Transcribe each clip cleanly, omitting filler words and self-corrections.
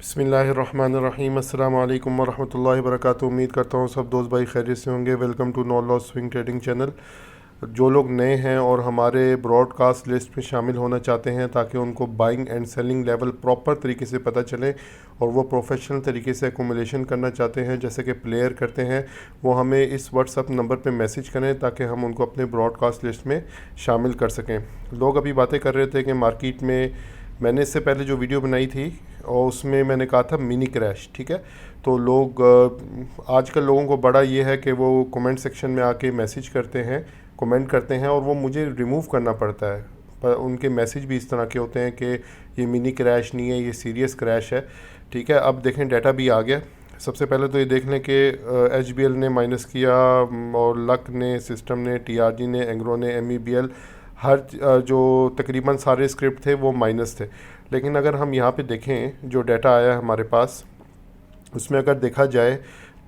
बिस्मिल्लाहिर्रहमानिर्रहीम। अस्सलाम वालेकुम वरहमतुल्लाहि वबरकातुहू। उम्मीद करता हूँ सब दोस्त भाई खैरियत से होंगे। Welcome to no loss swing trading channel. जो लोग नए हैं और हमारे ब्रॉडकास्ट लिस्ट में शामिल होना चाहते हैं ताकि उनको buying and selling level proper तरीके से पता चले और वो प्रोफेशनल तरीके से एकोमोलेशन करना चाहते हैं जैसे कि प्लेयर करते हैं, वो हमें इस व्हाट्सअप नंबर पे मैसेज करें ताकि हम उनको अपने ब्रॉडकास्ट लिस्ट में शामिल कर सकें। लोग अभी बातें कर रहे थे कि मार्केट में, मैंने इससे पहले जो वीडियो बनाई थी और उसमें मैंने कहा था मिनी क्रैश, ठीक है। तो लोग आजकल लोगों को बड़ा ये है कि वो कमेंट सेक्शन में आके मैसेज करते हैं, कमेंट करते हैं और वो मुझे रिमूव करना पड़ता है। पर उनके मैसेज भी इस तरह के होते हैं कि ये मिनी क्रैश नहीं है, ये सीरियस क्रैश है, ठीक है। अब देखें डाटा भी आ गया। सबसे पहले तो ये देख लें कि HBL ने माइनस किया और लक ने, सिस्टम ने, TRG ने, एंग्रो ने, MEBL, हर जो तकरीबन सारे स्क्रिप्ट थे वो माइनस थे। लेकिन अगर हम यहाँ पे देखें जो डाटा आया है हमारे पास, उसमें अगर देखा जाए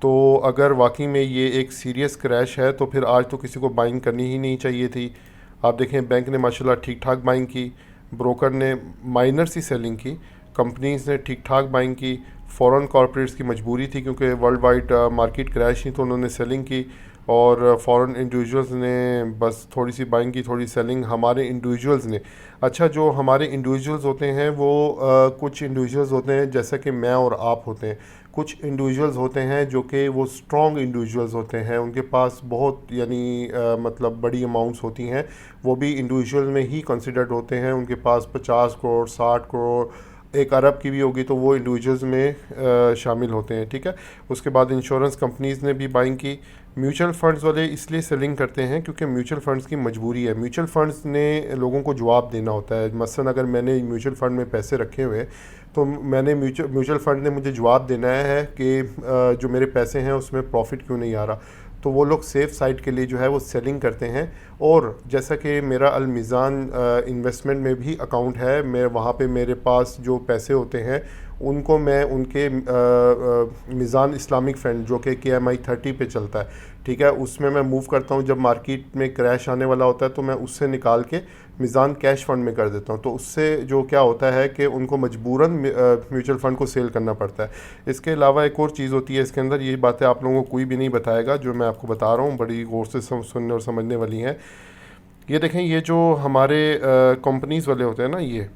तो अगर वाकई में ये एक सीरियस क्रैश है तो फिर आज तो किसी को बाइंग करनी ही नहीं चाहिए थी। आप देखें बैंक ने माशाल्लाह ठीक ठाक बाइंग की, ब्रोकर ने माइनर सी सेलिंग की, कंपनीज ने ठीक ठाक बाइंग की, फॉरेन कॉर्पोरेट्स की मजबूरी थी क्योंकि वर्ल्ड वाइड मार्केट क्रैश ही तो उन्होंने सेलिंग की, और फॉरेन इंडिविजुअल्स ने बस थोड़ी सी बाइंग की, थोड़ी सेलिंग हमारे इंडिविजुअल्स ने। अच्छा, जो हमारे इंडिविजुअल्स होते हैं वो कुछ इंडिविजुअल्स होते हैं जैसा कि मैं और आप होते हैं, कुछ इंडिविजुअल्स होते हैं जो कि वो स्ट्रॉन्ग इंडिविजुअल्स होते हैं, उनके पास बहुत यानी मतलब बड़ी अमाउंट्स होती हैं, वो भी इंडिविजुअल में ही कंसिडर्ड होते हैं। उनके पास 50 करोड़, 60 करोड़, एक अरब की भी होगी तो वो इंडिविजुअल्स में शामिल होते हैं, ठीक है। उसके बाद इंश्योरेंस कंपनीज़ ने भी बाइंग की। म्यूचुअल फंड्स वाले इसलिए सेलिंग करते हैं क्योंकि म्यूचुअल फंड्स की मजबूरी है। म्यूचुअल फंड्स ने लोगों को जवाब देना होता है। मसलन अगर मैंने म्यूचुअल फंड में पैसे रखे हुए तो मैंने म्यूचुअल फंड ने मुझे जवाब देना है कि जो मेरे पैसे हैं उसमें प्रॉफिट क्यों नहीं आ रहा। तो वो लोग सेफ़ साइड के लिए जो है वो सेलिंग करते हैं। और जैसा कि मेरा अल मीज़ान इन्वेस्टमेंट में भी अकाउंट है, मैं वहाँ पे मेरे पास जो पैसे होते हैं उनको मैं उनके मीज़ान इस्लामिक फ़ंड जो कि KMI 30 पे चलता है, ठीक है, उसमें मैं मूव करता हूँ। जब मार्केट में क्रैश आने वाला होता है तो मैं उससे निकाल के मीज़ान कैश फ़ंड में कर देता हूँ। तो उससे जो क्या होता है कि उनको मजबूरन म्यूचुअल फ़ंड को सेल करना पड़ता है। इसके अलावा एक और चीज़ होती है इसके अंदर, ये बातें आप लोगों को कोई भी नहीं बताएगा, जो मैं आपको बता रहा हूँ बड़ी गौर से सुनने और समझने वाली हैं। ये देखें, ये जो हमारे कंपनीज़ वाले होते हैं ना, ये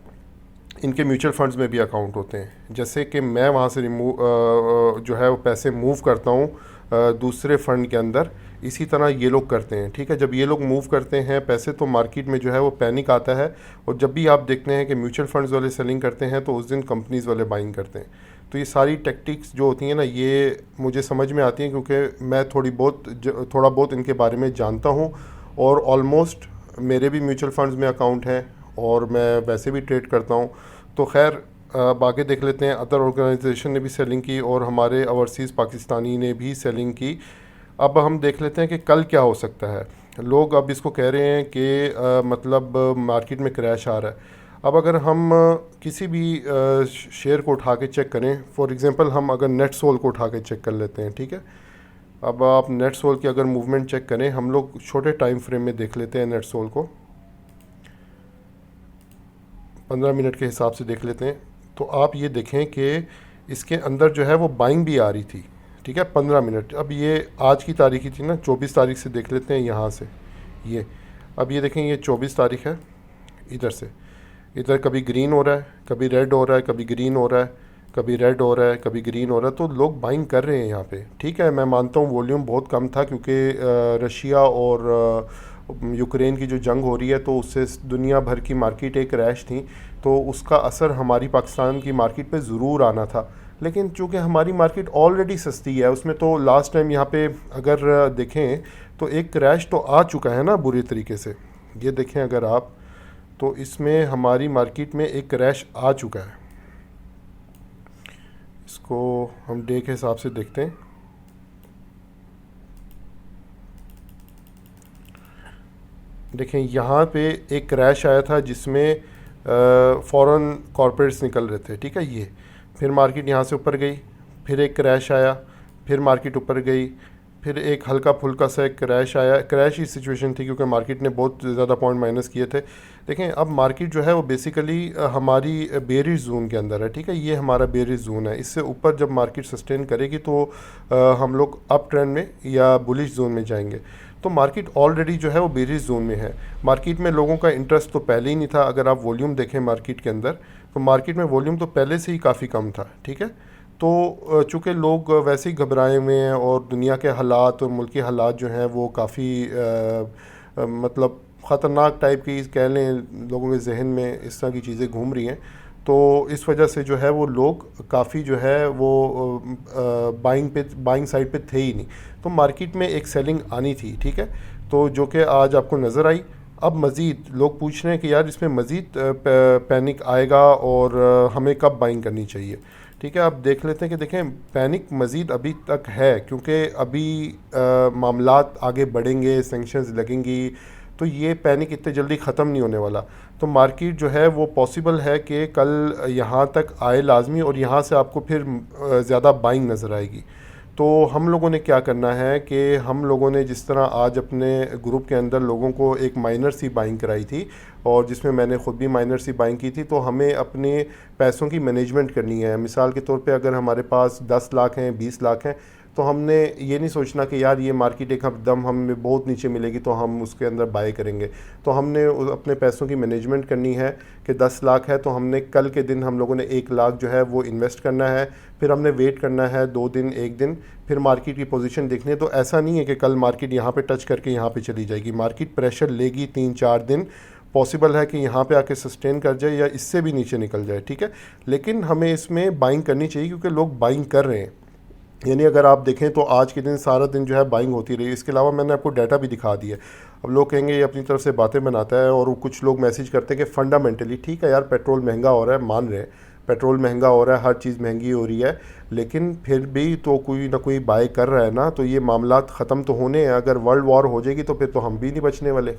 इनके म्यूचुअल फंड्स में भी अकाउंट होते हैं। जैसे कि मैं वहाँ से जो है वो पैसे मूव करता हूँ दूसरे फ़ंड के अंदर, इसी तरह ये लोग करते हैं, ठीक है। जब ये लोग मूव करते हैं पैसे तो मार्केट में जो है वो पैनिक आता है, और जब भी आप देखते हैं कि म्यूचुअल फंड्स वाले सेलिंग करते हैं तो उस दिन कंपनीज़ वाले बाइंग करते हैं। तो ये सारी टेक्टिक्स जो होती हैं ना, ये मुझे समझ में आती हैं क्योंकि मैं थोड़ा बहुत इनके बारे में जानता हूँ, और ऑलमोस्ट मेरे भी म्यूचुअल फंड्स में अकाउंट हैं और मैं वैसे भी ट्रेड करता हूँ। तो खैर अब आगे देख लेते हैं। अदर ऑर्गेनाइजेशन ने भी सेलिंग की और हमारे ओवरसीज़ पाकिस्तानी ने भी सेलिंग की। अब हम देख लेते हैं कि कल क्या हो सकता है। लोग अब इसको कह रहे हैं कि मतलब मार्केट में क्रैश आ रहा है। अब अगर हम किसी भी शेयर को उठा के चेक करें, फॉर एग्ज़ाम्पल हम अगर नेट सोल को उठा के चेक कर लेते हैं, ठीक है। अब आप नेट सोल की अगर मूवमेंट चेक करें, हम लोग छोटे टाइम फ्रेम में देख लेते हैं नेट सोल को, 15 मिनट के हिसाब से देख लेते हैं। तो आप ये देखें कि इसके अंदर जो है वो बाइंग भी आ रही थी, ठीक है, 15 मिनट। अब ये आज की तारीख ही थी ना, 24 तारीख से देख लेते हैं यहाँ से। ये अब ये देखें, ये 24 तारीख है। इधर से इधर कभी ग्रीन हो रहा है, कभी रेड हो रहा है, कभी ग्रीन हो रहा है, कभी रेड हो रहा है, कभी ग्रीन हो रहा है। तो लोग बाइंग कर रहे हैं यहाँ पे, ठीक है। मैं मानता हूँ वॉल्यूम बहुत कम था क्योंकि रशिया और यूक्रेन की जो जंग हो रही है तो उससे दुनिया भर की मार्केट एक क्रैश थी, तो उसका असर हमारी पाकिस्तान की मार्केट पे ज़रूर आना था। लेकिन चूँकि हमारी मार्केट ऑलरेडी सस्ती है, उसमें तो लास्ट टाइम यहाँ पे अगर देखें तो एक क्रैश तो आ चुका है ना बुरी तरीके से। ये देखें अगर आप, तो इसमें हमारी मार्केट में एक क्रैश आ चुका है। इसको हम डे के हिसाब से देखते हैं। देखें यहाँ पे एक क्रैश आया था जिसमें फॉरेन कॉर्पोरेट्स निकल रहे थे, ठीक है। ये फिर मार्केट यहाँ से ऊपर गई, फिर एक क्रैश आया, फिर मार्केट ऊपर गई, फिर एक हल्का फुल्का सा एक क्रैश आया, क्रैश ही सिचुएशन थी क्योंकि मार्केट ने बहुत ज़्यादा पॉइंट माइनस किए थे। देखें अब मार्केट जो है वो बेसिकली हमारी बेरिश जोन के अंदर है, ठीक है, ये हमारा बेरिश जोन है। इससे ऊपर जब मार्केट सस्टेन करेगी तो हम लोग अप ट्रेंड में या बुलिश जोन में जाएंगे। तो मार्केट ऑलरेडी जो है वो बेरिश जोन में है। मार्केट में लोगों का इंटरेस्ट तो पहले ही नहीं था। अगर आप वॉल्यूम देखें मार्केट के अंदर तो मार्केट में वॉल्यूम तो पहले से ही काफ़ी कम था, ठीक है। तो चूँकि लोग वैसे ही घबराए हुए हैं और दुनिया के हालात और मुल्की हालात जो हैं वो काफ़ी मतलब ख़तरनाक टाइप की कह लें, लोगों के जहन में इस तरह की चीज़ें घूम रही हैं। तो इस वजह से जो है वो लोग काफ़ी जो है वो बाइंग साइड पे थे ही नहीं। तो मार्केट में एक सेलिंग आनी थी, ठीक है, तो जो कि आज आपको नज़र आई। अब मज़ीद लोग पूछ रहे हैं कि यार इसमें मज़ीद पैनिक आएगा और हमें कब बाइंग करनी चाहिए, ठीक है। अब देख लेते हैं कि देखें पैनिक मज़ीद अभी तक है क्योंकि अभी मामलात आगे बढ़ेंगे, सैंक्शंस लगेंगी, तो ये पैनिक इतने जल्दी ख़त्म नहीं होने वाला। तो मार्केट जो है वो पॉसिबल है कि कल यहाँ तक आए लाजमी और यहाँ से आपको फिर ज़्यादा बाइंग नज़र आएगी। तो हम लोगों ने क्या करना है कि हम लोगों ने जिस तरह आज अपने ग्रुप के अंदर लोगों को एक माइनर सी बाइंग कराई थी और जिसमें मैंने ख़ुद भी माइनर सी बाइंग की थी, तो हमें अपने पैसों की मैनेजमेंट करनी है। मिसाल के तौर पे अगर हमारे पास 10 लाख हैं, 20 लाख हैं, तो हमने ये नहीं सोचना कि यार ये मार्केट एक दम हमें बहुत नीचे मिलेगी तो हम उसके अंदर बाय करेंगे। तो हमने अपने पैसों की मैनेजमेंट करनी है कि 10 लाख है तो हमने कल के दिन हम लोगों ने 1 लाख जो है वो इन्वेस्ट करना है। फिर हमने वेट करना है 2 दिन, 1 दिन, फिर मार्केट की पोजीशन देखनी है। तो ऐसा नहीं है कि कल मार्केट यहाँ पे टच करके यहाँ पे चली जाएगी। मार्केट प्रेशर लेगी 3-4 दिन, पॉसिबल है कि यहाँ पे आके सस्टेन कर जाए या इससे भी नीचे निकल जाए, ठीक है। लेकिन हमें इसमें बाइंग करनी चाहिए क्योंकि लोग बाइंग कर रहे हैं। यानी अगर आप देखें तो आज के दिन सारा दिन जो है बाइंग होती रही। इसके अलावा मैंने आपको डाटा भी दिखा दिया। अब लोग कहेंगे ये अपनी तरफ से बातें बनाता है और कुछ लोग मैसेज करते हैं कि फ़ंडामेंटली ठीक है यार, पेट्रोल महंगा हो रहा है, मान रहे हैं पेट्रोल महंगा हो रहा है, हर चीज़ महंगी हो रही है, लेकिन फिर भी तो कोई ना कोई बाय कर रहा है ना। तो ये मामलात ख़त्म तो होने हैं। अगर वर्ल्ड वॉर हो जाएगी तो फिर तो हम भी नहीं बचने वाले।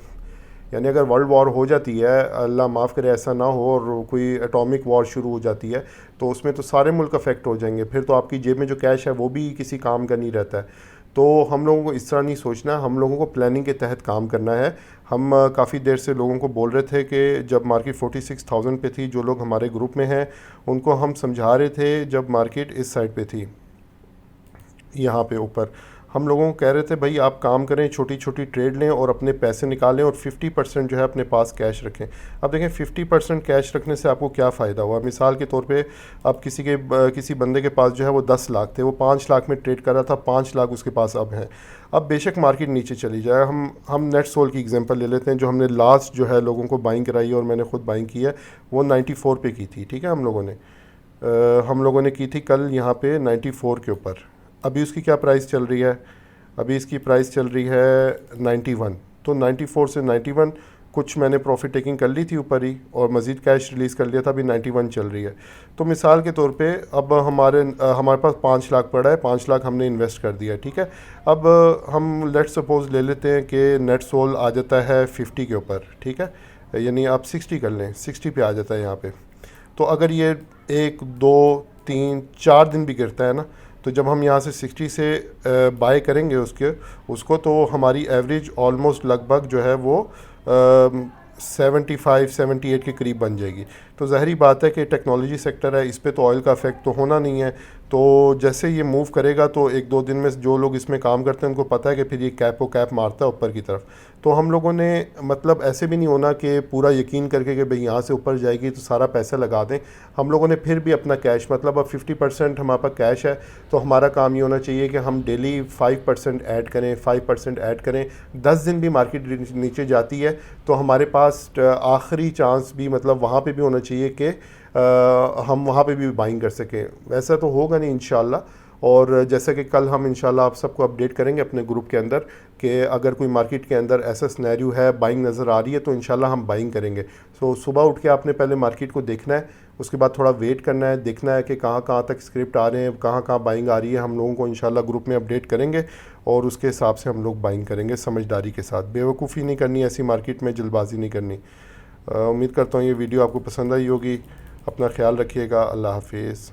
यानी अगर वर्ल्ड वॉर हो जाती है, अल्लाह माफ़ करे ऐसा ना हो, और कोई एटॉमिक वॉर शुरू हो जाती है तो उसमें तो सारे मुल्क अफेक्ट हो जाएंगे। फिर तो आपकी जेब में जो कैश है वो भी किसी काम का नहीं रहता है। तो हम लोगों को इस तरह नहीं सोचना, हम लोगों को प्लानिंग के तहत काम करना है। हम काफ़ी देर से लोगों को बोल रहे थे कि जब मार्केट 46,000 पे थी, जो लोग हमारे ग्रुप में हैं उनको हम समझा रहे थे, जब मार्केट इस साइड पे थी यहाँ पे ऊपर, हम लोगों को कह रहे थे भाई आप काम करें, छोटी छोटी ट्रेड लें और अपने पैसे निकालें और 50% जो है अपने पास कैश रखें। अब देखें 50% कैश रखने से आपको क्या फ़ायदा हुआ। मिसाल के तौर पे अब किसी बंदे के पास जो है वो 10 लाख थे, वो 5 लाख में ट्रेड कर रहा था, 5 लाख उसके पास अब हैं। अब बेशक मार्केट नीचे चली जाए, हम नेट सोल की एग्जांपल ले लेते हैं, जो हमने लास्ट जो है लोगों को बाइंग कराई और मैंने ख़ुद बाइंग की है, वो 94 पे की थी, ठीक है। हम लोगों ने की थी कल यहाँ पे 94 के ऊपर। अभी उसकी क्या प्राइस चल रही है, अभी इसकी प्राइस चल रही है 91। तो 94 से 91 कुछ मैंने प्रॉफिट टेकिंग कर ली थी ऊपर ही और मज़ीद कैश रिलीज़ कर लिया था, अभी 91 चल रही है। तो मिसाल के तौर पे अब हमारे पास 5 लाख पड़ा है, 5 लाख हमने इन्वेस्ट कर दिया, ठीक है। अब हम लेट सपोज़ ले लेते हैं कि नेट सोल आ जाता है 50 के ऊपर, ठीक है, यानी आप 60 कर लें, 60 पे आ जाता है यहाँ पे। तो अगर ये 1, 2, 3, 4 दिन भी गिरता है ना, तो जब हम यहाँ से 60 से बाय करेंगे उसको तो हमारी एवरेज ऑलमोस्ट लगभग जो है वो 75-78 के करीब बन जाएगी। तो ज़ाहिरी बात है कि टेक्नोलॉजी सेक्टर है, इस पे तो ऑयल का इफेक्ट तो होना नहीं है। तो जैसे ये मूव करेगा तो 1-2 दिन में जो लोग इसमें काम करते हैं उनको पता है कि फिर ये कैप मारता है ऊपर की तरफ। तो हम लोगों ने मतलब ऐसे भी नहीं होना कि पूरा यकीन करके कि भाई यहाँ से ऊपर जाएगी तो सारा पैसा लगा दें। हम लोगों ने फिर भी अपना कैश, मतलब अब 50% हमारे पास कैश है, तो हमारा काम ये होना चाहिए कि हम डेली 5% ऐड करें, 5% ऐड करें। 10 दिन भी मार्केट नीचे जाती है तो हमारे पास आखिरी चांस भी मतलब वहाँ पे भी होना चाहिए कि हम वहाँ पे भी बाइंग कर सकें। वैसा तो होगा नहीं इंशाल्लाह। और जैसा कि कल हम इंशाल्लाह आप सबको अपडेट करेंगे अपने ग्रुप के अंदर कि अगर कोई मार्केट के अंदर ऐसा सिनेरियो है, बाइंग नज़र आ रही है, तो इंशाल्लाह हम बाइंग करेंगे। सो सुबह उठ के आपने पहले मार्केट को देखना है, उसके बाद थोड़ा वेट करना है, देखना है कि कहाँ कहाँ तक स्क्रिप्ट आ रहे हैं, कहाँ कहाँ बाइंग आ रही है। हम लोगों को इंशाल्लाह ग्रुप में अपडेट करेंगे और उसके हिसाब से हम लोग बाइंग करेंगे समझदारी के साथ। बेवकूफ़ी नहीं करनी, ऐसी मार्केट में जल्दबाजी नहीं करनी। उम्मीद करता हूँ ये वीडियो आपको पसंद आई होगी। अपना ख्याल रखिएगा। अल्लाह हाफिज़।